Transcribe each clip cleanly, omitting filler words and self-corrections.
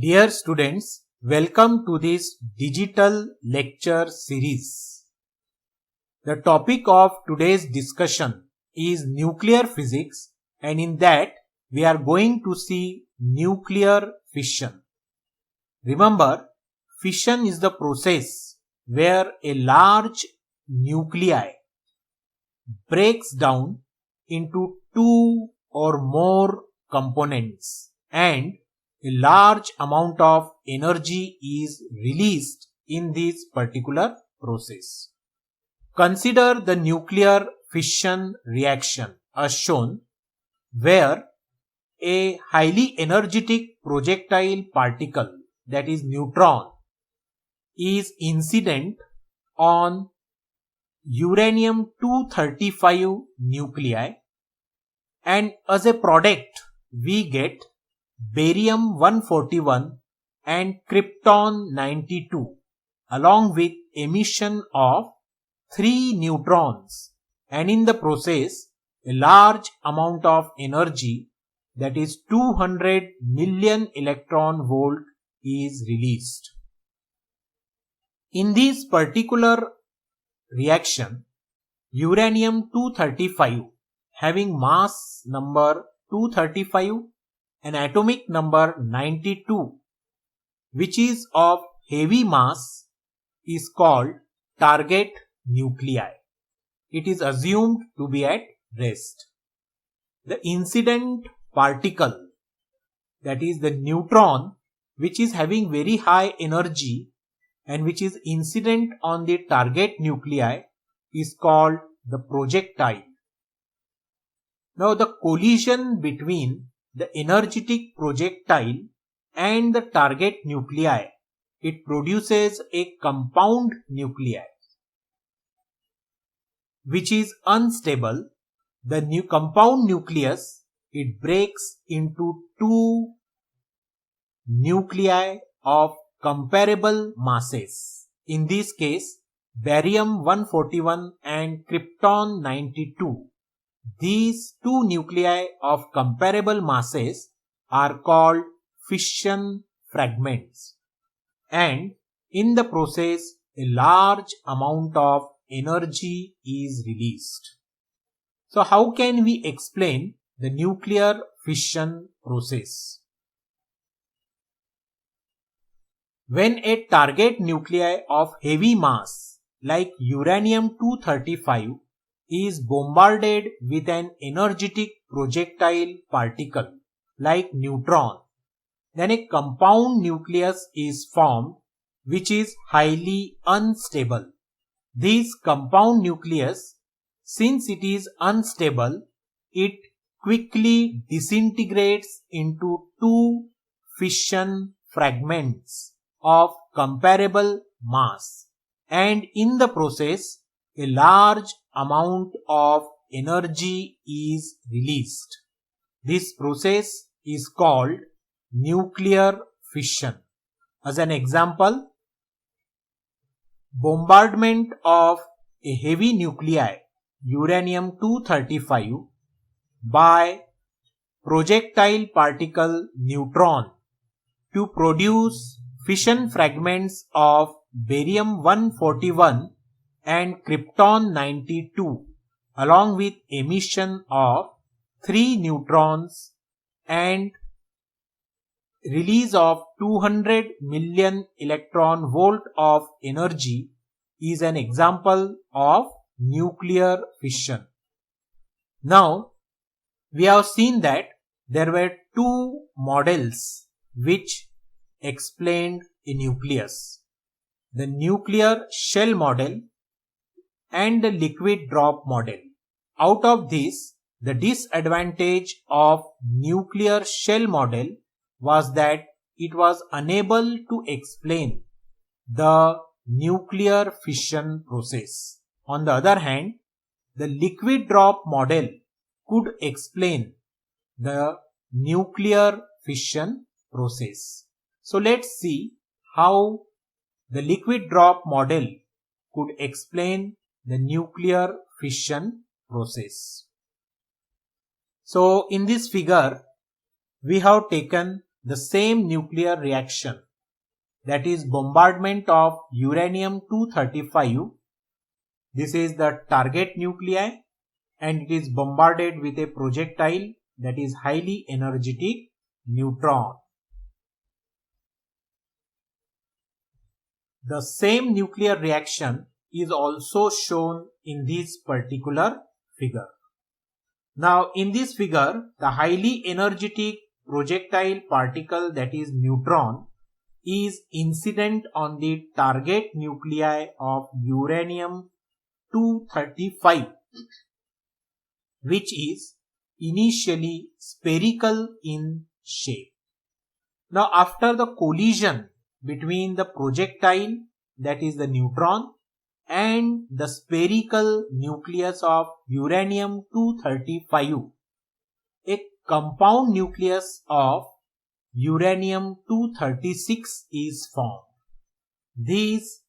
Dear students, welcome to this digital lecture series. The topic of today's discussion is nuclear physics, and in that we are going to see nuclear fission. Remember, fission is the process where a large nuclei breaks down into two or more components and a large amount of energy is released in this particular process. Consider the nuclear fission reaction as shown, where a highly energetic projectile particle, that is neutron, is incident on uranium-235 nuclei, and as a product we get barium-141 and krypton-92 along with emission of 3 neutrons, and in the process a large amount of energy, that is 200 million electron volt, is released. In this particular reaction, uranium-235 having mass number 235 and atomic number 92, which is of heavy mass, is called target nuclei. It is assumed to be at rest. The incident particle, that is the neutron, which is having very high energy and which is incident on the target nuclei, is called the projectile. Now the collision between the energetic projectile and the target nuclei, it produces a compound nuclei which is unstable. The new compound nucleus, it breaks into two nuclei of comparable masses. In this case, barium-141 and krypton-92. These two nuclei of comparable masses are called fission fragments, and in the process a large amount of energy is released. So how can we explain the nuclear fission process? When a target nuclei of heavy mass like uranium-235 is bombarded with an energetic projectile particle like neutron, then a compound nucleus is formed which is highly unstable. This compound nucleus, since it is unstable, it quickly disintegrates into two fission fragments of comparable mass, and in the process a large amount of energy is released. This process is called nuclear fission. As an example, bombardment of a heavy nuclei uranium-235 by projectile particle neutron to produce fission fragments of barium-141 and krypton-92 along with emission of 3 neutrons and release of 200 million electron volt of energy is an example of nuclear fission. Now, we have seen that there were two models which explained a nucleus: the nuclear shell model and the liquid drop model. Out of this, the disadvantage of nuclear shell model was that it was unable to explain the nuclear fission process. On the other hand, the liquid drop model could explain the nuclear fission process. So let's see how the liquid drop model could explain the nuclear fission process. So in this figure, we have taken the same nuclear reaction, that is bombardment of uranium-235. This is the target nuclei and it is bombarded with a projectile, that is highly energetic neutron. The same nuclear reaction is also shown in this particular figure. Now in this figure, the highly energetic projectile particle, that is neutron, is incident on the target nuclei of uranium-235, which is initially spherical in shape. Now after the collision between the projectile, that is the neutron, and the spherical nucleus of uranium-235, a compound nucleus of uranium-236 is formed. This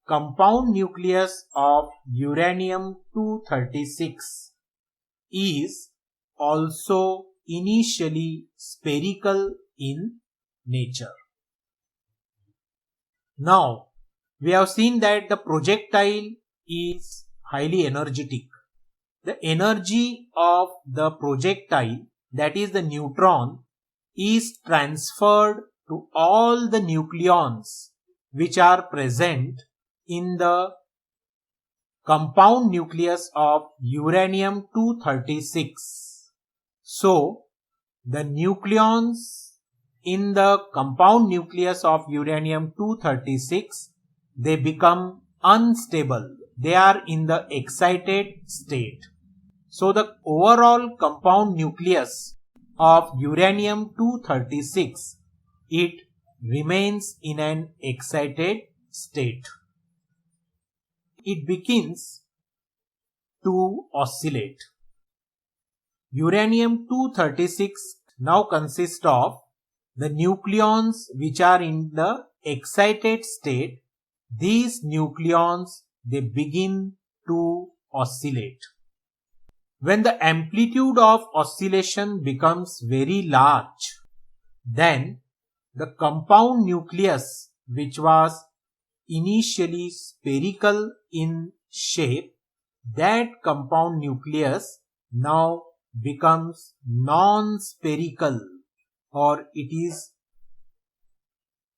compound nucleus of uranium-236 is also initially spherical in nature. Now, we have seen that the projectile is highly energetic. The energy of the projectile, that is the neutron, is transferred to all the nucleons which are present in the compound nucleus of uranium-236. So, the nucleons in the compound nucleus of uranium-236, they become unstable. They are in the excited state. So the overall compound nucleus of uranium-236, it remains in an excited state. It begins to oscillate. Uranium-236 now consists of the nucleons which are in the excited state. These nucleons, they begin to oscillate. When the amplitude of oscillation becomes very large, then the compound nucleus, which was initially spherical in shape, that compound nucleus now becomes non-spherical, or it is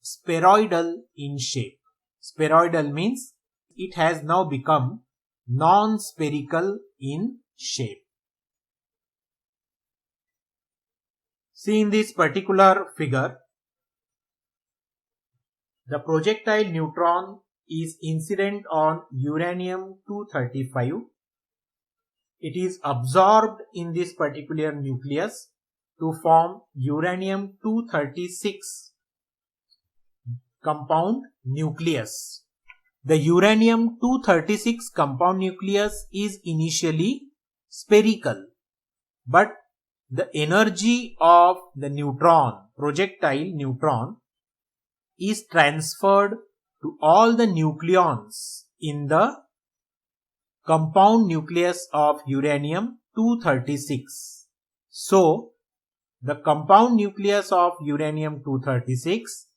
spheroidal in shape. Spheroidal means it has now become non-spherical in shape. See, in this particular figure, the projectile neutron is incident on uranium-235. It is absorbed in this particular nucleus to form uranium-236 compound nucleus. The uranium-236 compound nucleus is initially spherical, but the energy of the neutron, projectile neutron, is transferred to all the nucleons in the compound nucleus of uranium-236. So, the compound nucleus of uranium-236,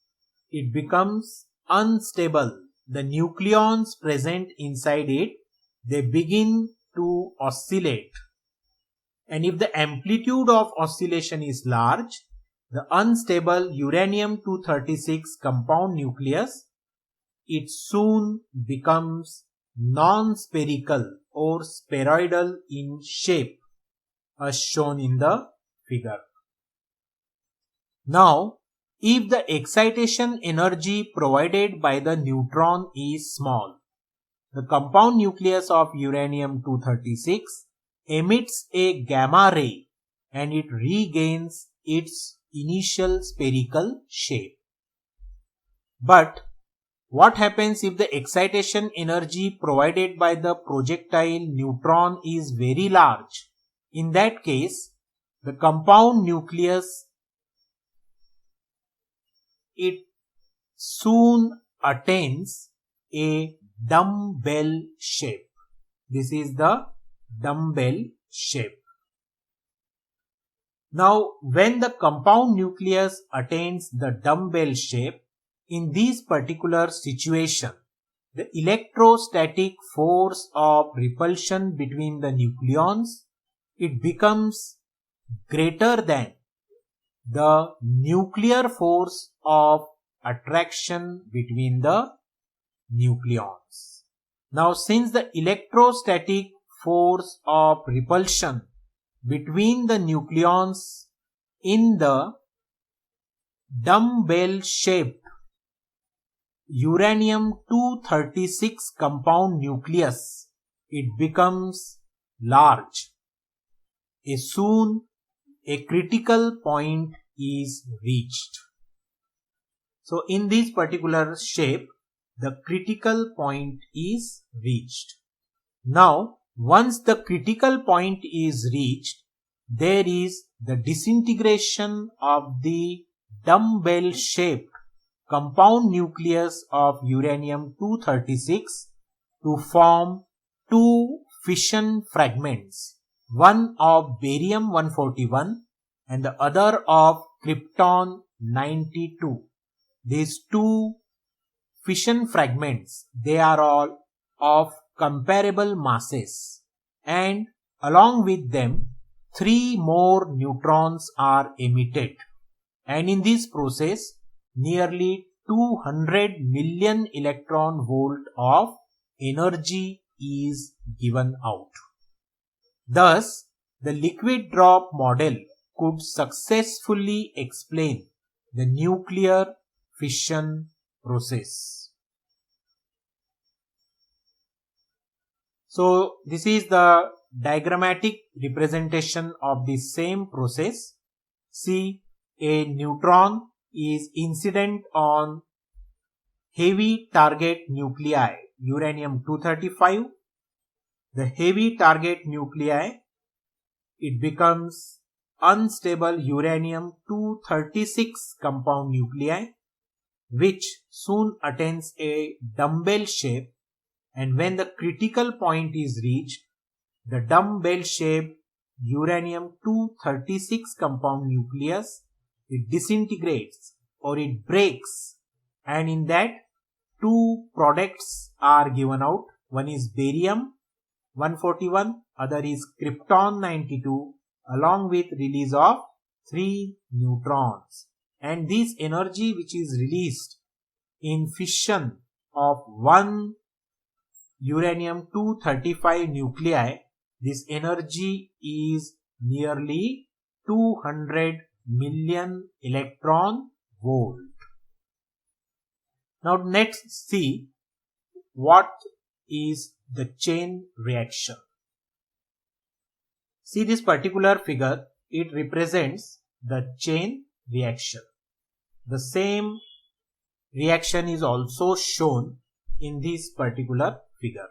it becomes unstable. The nucleons present inside it, they begin to oscillate. And if the amplitude of oscillation is large, the unstable uranium-236 compound nucleus, it soon becomes non-spherical or spheroidal in shape, as shown in the figure. Now, if the excitation energy provided by the neutron is small, the compound nucleus of uranium-236 emits a gamma ray and it regains its initial spherical shape. But what happens if the excitation energy provided by the projectile neutron is very large? In that case, the compound nucleus, it soon attains a dumbbell shape. This is the dumbbell shape. Now, when the compound nucleus attains the dumbbell shape, in this particular situation, the electrostatic force of repulsion between the nucleons, it becomes greater than the nuclear force of attraction between the nucleons. Now, since the electrostatic force of repulsion between the nucleons in the dumbbell shaped uranium-236 compound nucleus, it becomes large. Soon a critical point is reached. So in this particular shape, the critical point is reached. Now, once the critical point is reached, there is the disintegration of the dumbbell shaped compound nucleus of uranium-236 to form two fission fragments, one of barium-141 and the other of krypton-92. These two fission fragments, they are all of comparable masses, and along with them 3 more neutrons are emitted, and in this process nearly 200 million electron volt of energy is given out. Thus, the liquid drop model could successfully explain the nuclear fission process. So, this is the diagrammatic representation of the same process. See, a neutron is incident on heavy target nuclei uranium-235. The heavy target nuclei, it becomes unstable uranium-236 compound nuclei, which soon attains a dumbbell shape, and when the critical point is reached, the dumbbell shaped uranium-236 compound nucleus, it disintegrates or it breaks, and in that 2 products are given out. One is barium-141, other is krypton-92, along with release of 3 neutrons. And this energy which is released in fission of 1 uranium-235 nuclei, this energy is nearly 200 million electron volt. Now next see what is the chain reaction. See this particular figure, it represents the chain reaction. The same reaction is also shown in this particular figure.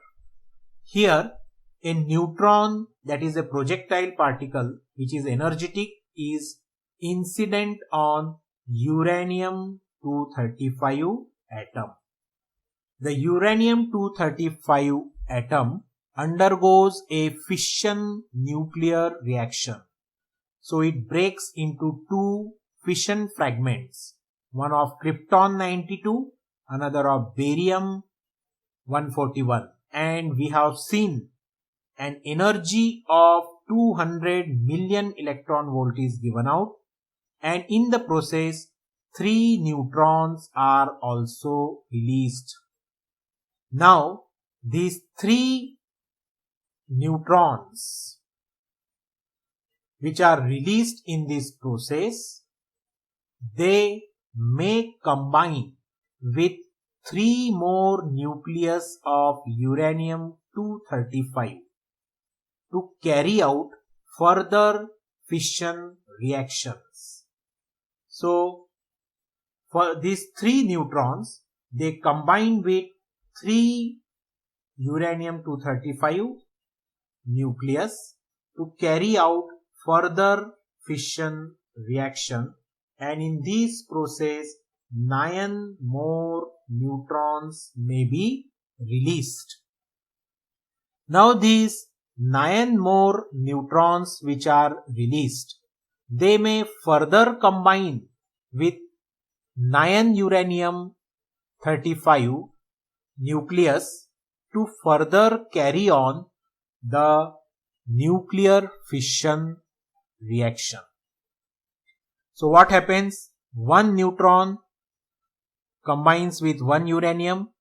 Here a neutron, that is a projectile particle which is energetic, is incident on uranium-235 atom. The uranium-235 atom undergoes a fission nuclear reaction. So it breaks into 2 fission fragments, one of krypton-92, another of barium-141, and we have seen an energy of 200 million electron volt is given out, and in the process 3 neutrons are also released. Now these 3 neutrons which are released in this process, they may combine with 3 more nucleus of uranium-235 to carry out further fission reactions. So for these 3 neutrons, they combine with 3 uranium-235 nucleus to carry out further fission reaction, and in this process 9 more neutrons may be released. Now these 9 more neutrons which are released, they may further combine with 9 uranium-35 nucleus to further carry on the nuclear fission reaction. So what happens? One neutron combines with one uranium,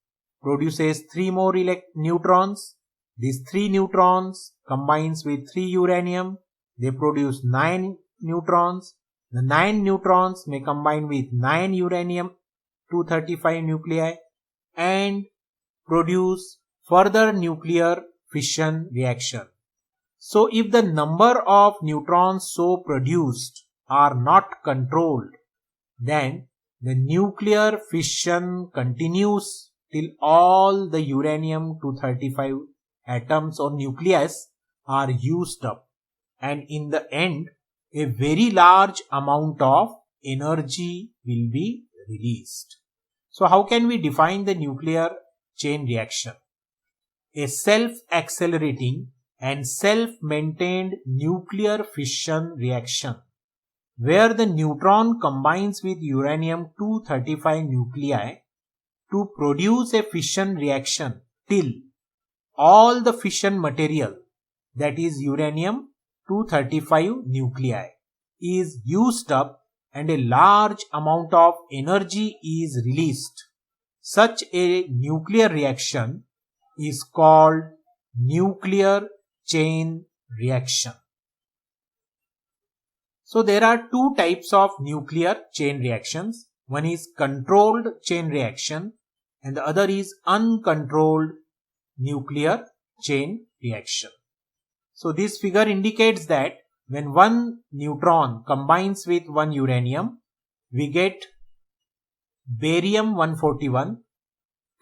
produces 3 more neutrons. These 3 neutrons combines with 3 uranium. They produce 9 neutrons. The 9 neutrons may combine with 9 uranium-235 nuclei and produce further nuclear fission reaction. So if the number of neutrons so produced are not controlled, then the nuclear fission continues till all the uranium-235 atoms or nucleus are used up, and in the end a very large amount of energy will be released. So how can we define the nuclear chain reaction? A self-accelerating and self-maintained nuclear fission reaction where the neutron combines with uranium-235 nuclei to produce a fission reaction till all the fission material, that is uranium-235 nuclei, is used up and a large amount of energy is released. Such a nuclear reaction is called nuclear chain reaction. So there are two types of nuclear chain reactions. One is controlled chain reaction and the other is uncontrolled nuclear chain reaction. So this figure indicates that when one neutron combines with one uranium, we get barium-141,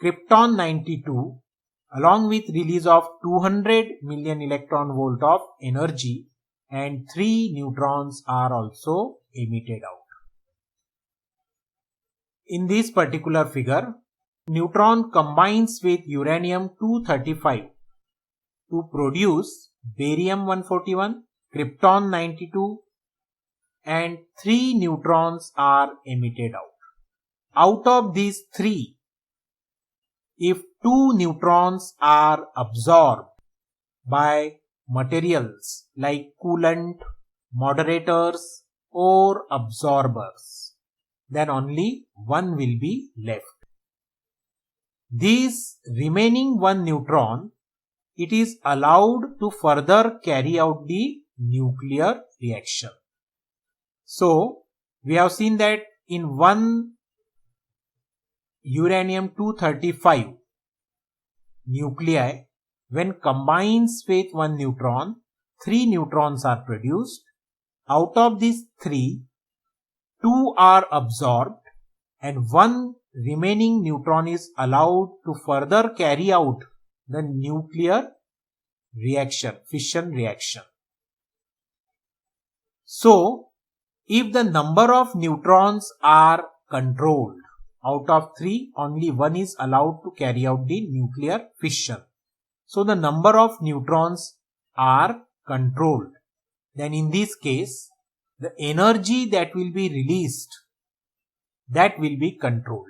krypton-92 along with release of 200 million electron volt of energy, and 3 neutrons are also emitted out. In this particular figure, neutron combines with uranium-235 to produce barium-141, krypton-92 and 3 neutrons are emitted out. Out of these 3, if 2 neutrons are absorbed by materials like coolant, moderators or absorbers, then only 1 will be left. This remaining 1 neutron, it is allowed to further carry out the nuclear reaction. So we have seen that in one uranium-235 nuclei, when combines with 1 neutron, 3 neutrons are produced. Out of these 3, 2 are absorbed and 1 remaining neutron is allowed to further carry out the nuclear reaction, fission reaction. So if the number of neutrons are controlled, out of 3, only 1 is allowed to carry out the nuclear fission. So the number of neutrons are controlled. Then in this case, the energy that will be released, that will be controlled.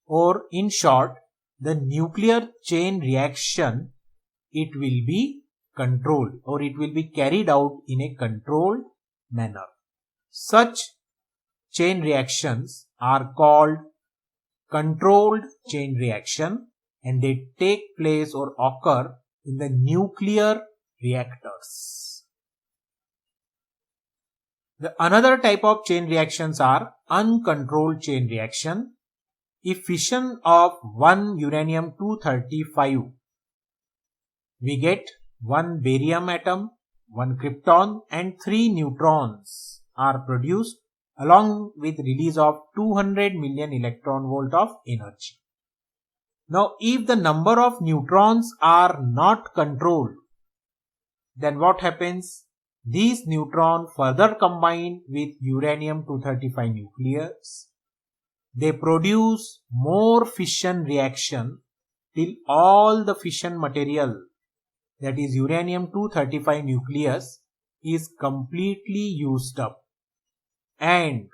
Or in short, the nuclear chain reaction, it will be controlled or it will be carried out in a controlled manner. Such chain reactions are called controlled chain reaction and they take place or occur in the nuclear reactors. The another type of chain reactions are uncontrolled chain reaction. If fission of 1 uranium-235, we get 1 barium atom, 1 krypton and 3 neutrons are produced along with release of 200 million electron volt of energy. Now if the number of neutrons are not controlled, then what happens? These neutrons further combine with uranium-235 nucleus. They produce more fission reaction till all the fission material, that is uranium-235 nucleus, is completely used up And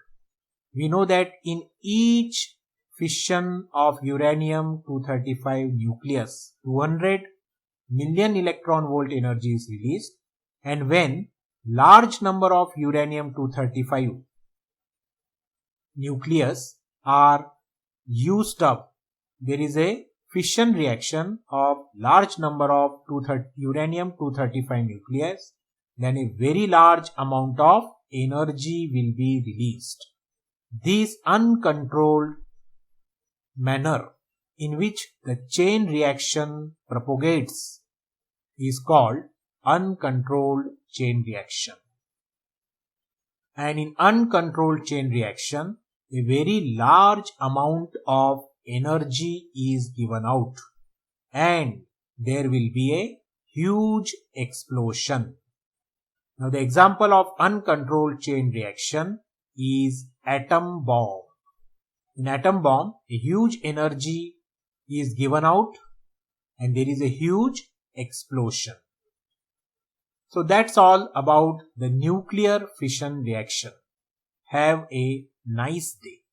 we know that in each fission of uranium-235 nucleus, 200 million electron volt energy is released, and when large number of uranium-235 nucleus are used up, there is a fission reaction of large number of uranium-235 nucleus, then a very large amount of energy will be released. This uncontrolled manner in which the chain reaction propagates is called uncontrolled chain reaction. And in uncontrolled chain reaction, a very large amount of energy is given out and there will be a huge explosion. Now the example of uncontrolled chain reaction is atom bomb. In atom bomb, a huge energy is given out and there is a huge explosion. So that's all about the nuclear fission reaction. Have a nice day.